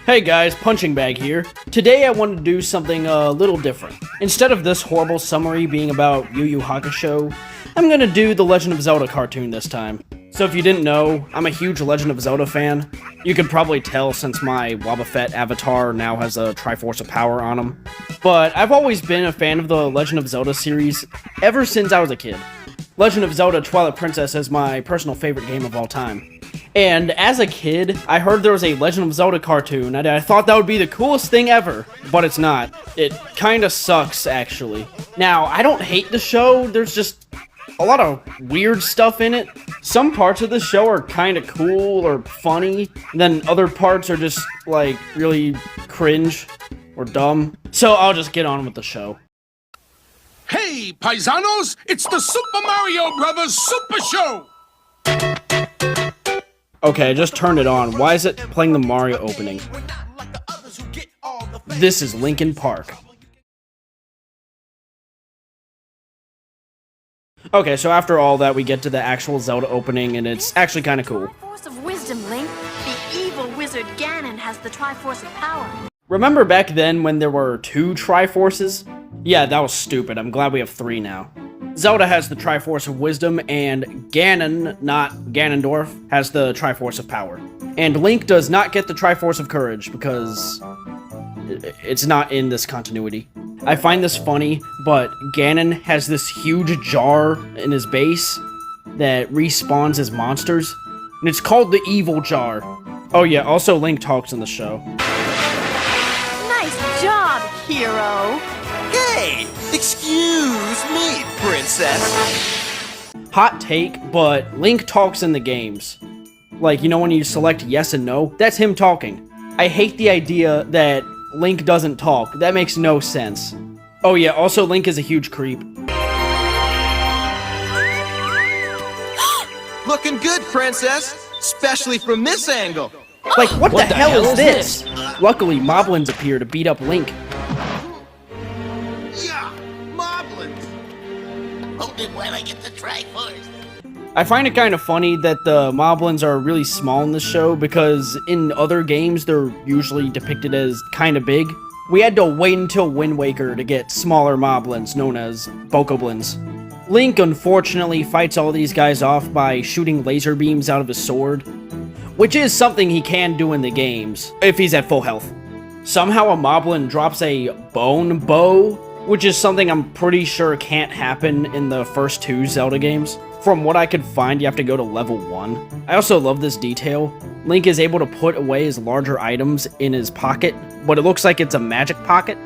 Hey guys, Punching Bag here. Today I wanted to do something a little different. Instead of this horrible summary being about Yu Yu Hakusho, I'm gonna do the Legend of Zelda cartoon this time. So if you didn't know, I'm a huge Legend of Zelda fan. You could probably tell since my Wobbuffet avatar now has a Triforce of Power on him. But I've always been a fan of the Legend of Zelda series ever since I was a kid. Legend of Zelda Twilight Princess is my personal favorite game of all time. And as a kid, I heard there was a Legend of Zelda cartoon, and I thought that would be the coolest thing ever. But it's not. It kinda sucks, actually. Now, I don't hate the show, there's just a lot of weird stuff in it. Some parts of the show are kinda cool or funny, and then other parts are just, like, really cringe or dumb. So I'll just get on with the show. Hey, paisanos! It's the Super Mario Brothers Super Show! Okay, I just turned it on. Why is it playing the Mario opening? This is Linkin Park. Okay, so after all that, we get to the actual Zelda opening, and it's actually kind of cool. Triforce of Wisdom, Link. The evil wizard Ganon has the Triforce of Power. Remember back then when there were 2 Triforces? Yeah, that was stupid. I'm glad we have 3 now. Zelda has the Triforce of Wisdom, and Ganon, not Ganondorf, has the Triforce of Power. And Link does not get the Triforce of Courage, because it's not in this continuity. I find this funny, but Ganon has this huge jar in his base that respawns as monsters, and it's called the Evil Jar. Oh yeah, also Link talks in the show. Nice job, hero! Hey, excuse me, princess. Hot take, but Link talks in the games. Like, you know when you select yes and no? That's him talking. I hate the idea that Link doesn't talk. That makes no sense. Oh yeah, also Link is a huge creep. Looking good, princess. Especially from this angle. Like, what the hell is this? Luckily, Moblins appear to beat up Link. Yeah, Moblins. Hold it while I get the Triforce. I find it kind of funny that the Moblins are really small in this show because in other games they're usually depicted as kind of big. We had to wait until Wind Waker to get smaller Moblins known as Bokoblins. Link unfortunately fights all these guys off by shooting laser beams out of his sword, which is something he can do in the games if he's at full health. Somehow a Moblin drops a bone bow, which is something I'm pretty sure can't happen in the first 2 Zelda games. From what I could find, you have to go to level 1. I also love this detail. Link is able to put away his larger items in his pocket, but it looks like it's a magic pocket,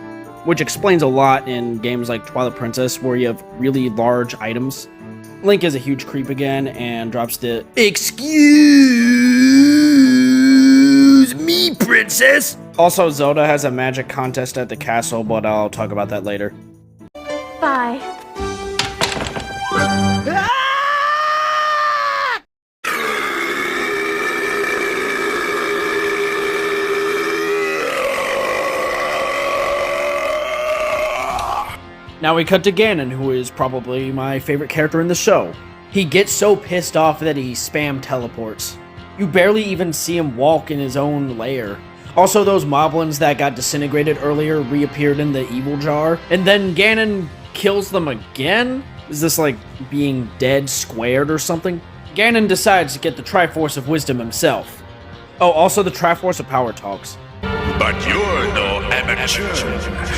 which explains a lot in games like Twilight Princess where you have really large items. Link is a huge creep again and drops the "Excuse me, princess." Also, Zelda has a magic contest at the castle, but I'll talk about that later. Bye. Now we cut to Ganon, who is probably my favorite character in the show. He gets so pissed off that he spam teleports. You barely even see him walk in his own lair. Also, those Moblins that got disintegrated earlier reappeared in the Evil Jar, and then Ganon kills them again? Is this like being dead squared or something? Ganon decides to get the Triforce of Wisdom himself. Oh, also the Triforce of Power talks. But you're no amateur.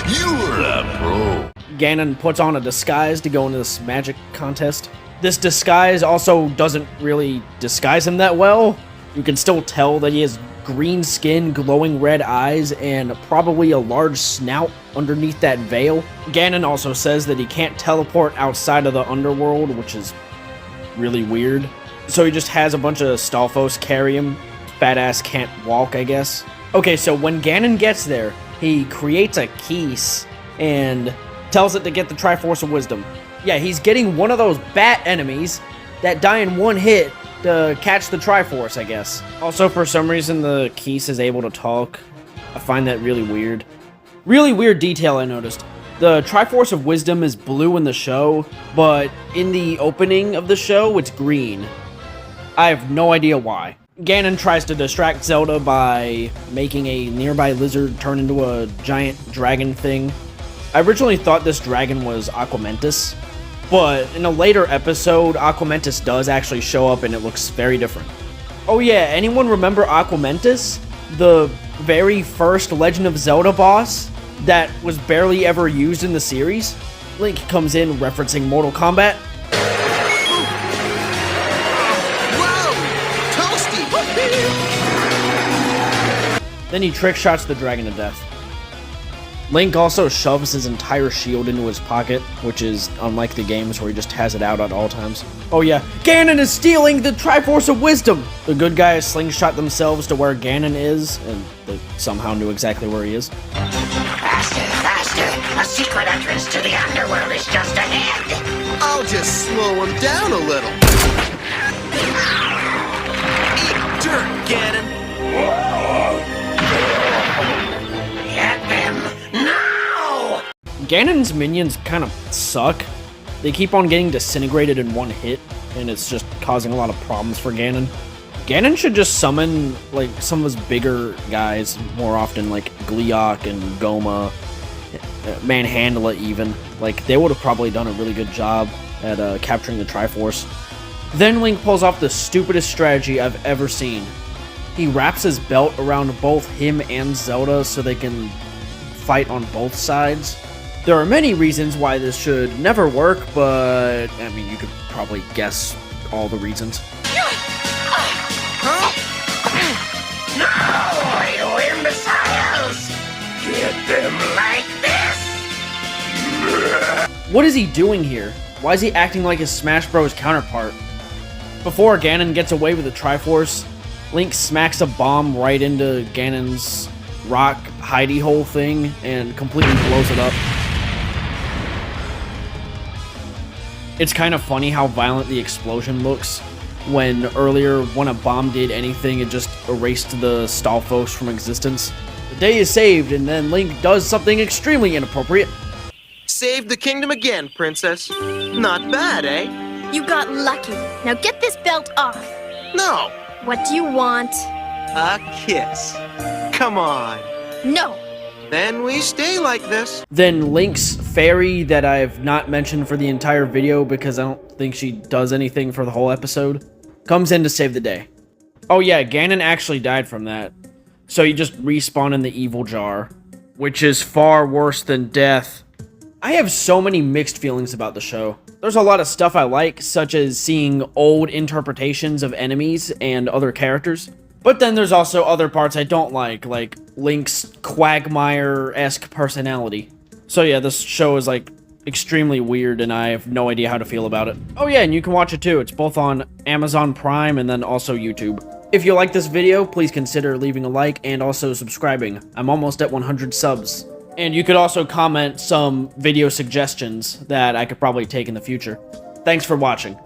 You're a pro. Ganon puts on a disguise to go into this magic contest. This disguise also doesn't really disguise him that well. You can still tell that he has green skin, glowing red eyes, and probably a large snout underneath that veil. Ganon also says that he can't teleport outside of the underworld, which is really weird. So he just has a bunch of Stalfos carry him. Badass can't walk, I guess. Okay, so when Ganon gets there, he creates a keys and tells it to get the Triforce of Wisdom. Yeah, he's getting one of those bat enemies that die in one hit to catch the Triforce, I guess. Also, for some reason, the Keese is able to talk. I find that really weird. Really weird detail I noticed. The Triforce of Wisdom is blue in the show, but in the opening of the show, it's green. I have no idea why. Ganon tries to distract Zelda by making a nearby lizard turn into a giant dragon thing. I originally thought this dragon was Aquamentus, but in a later episode, Aquamentus does actually show up and it looks very different. Oh yeah, anyone remember Aquamentus? The very first Legend of Zelda boss that was barely ever used in the series? Link comes in referencing Mortal Kombat. Then he trick shots the dragon to death. Link also shoves his entire shield into his pocket, which is unlike the games where he just has it out at all times. Oh yeah, Ganon is stealing the Triforce of Wisdom! The good guys slingshot themselves to where Ganon is, and they somehow knew exactly where he is. Faster, faster! A secret entrance to the underworld is just ahead! I'll just slow him down a little. Eat dirt, Ganon! Get them now! Ganon's minions kind of suck. They keep on getting disintegrated in one hit, and it's just causing a lot of problems for Ganon. Ganon should just summon, like, some of his bigger guys more often, like Gleeok and Goma, Manhandla even. Like, they would have probably done a really good job at capturing the Triforce. Then Link pulls off the stupidest strategy I've ever seen. He wraps his belt around both him and Zelda so they can fight on both sides. There are many reasons why this should never work, but I mean, you could probably guess all the reasons. No, you imbeciles! Get them like this! What is he doing here? Why is he acting like his Smash Bros. Counterpart? Before Ganon gets away with the Triforce, Link smacks a bomb right into Ganon's rock hidey hole thing and completely blows it up. It's kind of funny how violent the explosion looks, when earlier when a bomb did anything it just erased the Stalfos from existence. The day is saved and then Link does something extremely inappropriate. Saved the kingdom again, princess. Not bad, eh? You got lucky. Now get this belt off. No. What do you want? A kiss. Come on. No. Then we stay like this. Then Link's fairy that I've not mentioned for the entire video because I don't think she does anything for the whole episode, comes in to save the day. Oh yeah, Ganon actually died from that. So he just respawned in the evil jar, which is far worse than death. I have so many mixed feelings about the show. There's a lot of stuff I like, such as seeing old interpretations of enemies and other characters. But then there's also other parts I don't like Link's Quagmire-esque personality. So yeah, this show is like extremely weird and I have no idea how to feel about it. Oh yeah, and you can watch it too. It's both on Amazon Prime and then also YouTube. If you like this video, please consider leaving a like and also subscribing. I'm almost at 100 subs. And you could also comment some video suggestions that I could probably take in the future. Thanks for watching.